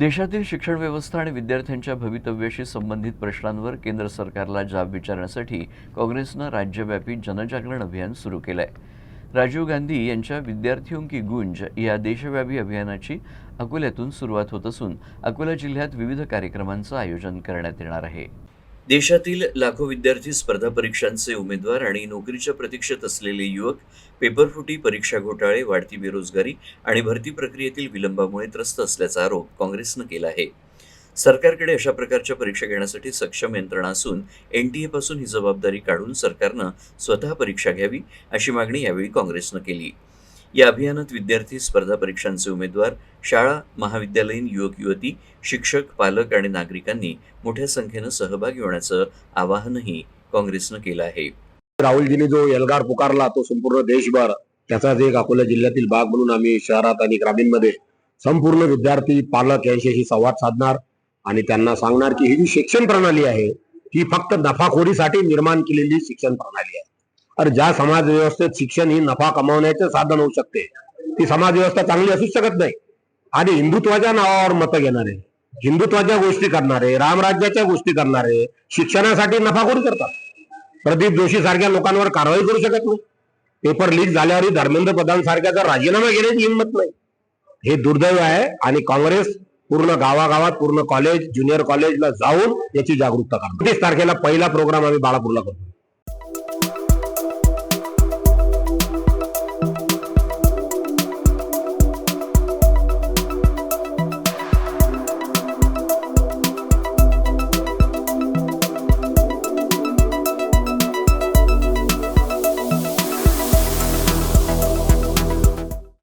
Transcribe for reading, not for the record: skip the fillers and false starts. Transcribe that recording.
देशातील शिक्षण व्यवस्था आणि विद्यार्थ्यांच्या भवितव्याशी संबंधित प्रश्नांवर केंद्र सरकारला जाब विचारण्यासाठी काँग्रेसनं राज्यव्यापी जनजागरण अभियान सुरू केलं आहे। राजीव गांधी यांच्या विद्यार्थियों की गूंज या देशव्यापी अभियानाची अकोल्यातून सुरुवात होत असून अकोला जिल्ह्यात विविध कार्यक्रमांचं आयोजन करण्यात येणार आहे। देशातील लाखो विद्यार्थी स्पर्धा परीक्षांचे उमेदवार आणि नोकरीच्या प्रतीक्षेत असलेले युवक पेपरफुटी, परीक्षा घोटाळे, वाढती बेरोजगारी आणि भरती प्रक्रियेतील विलंबामुळे त्रस्त असल्याचा आरोप काँग्रेसनं केला आहे। सरकारकडे अशा प्रकारच्या परीक्षा घेण्यासाठी सक्षम यंत्रणा असून एनटीए पासून ही जबाबदारी काढून सरकारनं स्वतः परीक्षा घ्यावी अशी मागणी यावेळी काँग्रेसनं केली। या अभियानात विद्यार्थी, स्पर्धा परीक्षांचे उमेदवार, शाळा महाविद्यालयीन युवक युवती, शिक्षक, पालक आणि नागरिकांनी मोठ्या संख्येनं सहभागी होण्याचं आवाहनही काँग्रेसनं केलं आहे। राहुलजींनी जो एल्गार पुकारला तो संपूर्ण देशभर त्याचाच एक अकोला जिल्ह्यातील भाग म्हणून आम्ही शहरात आणि ग्रामीणमध्ये संपूर्ण विद्यार्थी, पालक यांच्याशी संवाद साधणार आणि त्यांना सांगणार की ही जी शिक्षण प्रणाली आहे ती फक्त नफाखोरीसाठी निर्माण केलेली शिक्षण प्रणाली आहे। और ज्या समाज व्यवस्थेत शिक्षण ही नफा कमावण्याचे साधन होऊ शकते ती समाज व्यवस्था चांगली असू शकत नाही। आणि हिंदुत्वाच्या नावावर मतं घेणारे, हिंदुत्वाच्या गोष्टी करणारे, रामराज्याच्या गोष्टी करणारे शिक्षणासाठी नफाखोरी करतात। प्रदीप जोशी सारख्या लोकांवर कारवाई करू शकत नाही। पेपर लीक झाल्यावरही धर्मेंद्र प्रधान सारख्याचा राजीनामा घेण्याची हिंमत नाही। हे दुर्दैव आहे आणि काँग्रेस पूर्ण गावागावात, पूर्ण कॉलेज, ज्युनियर कॉलेजला जाऊन याची जागरूकता करणार। 30 तारखेला पहिला प्रोग्राम आम्ही बाळापूरला करतो।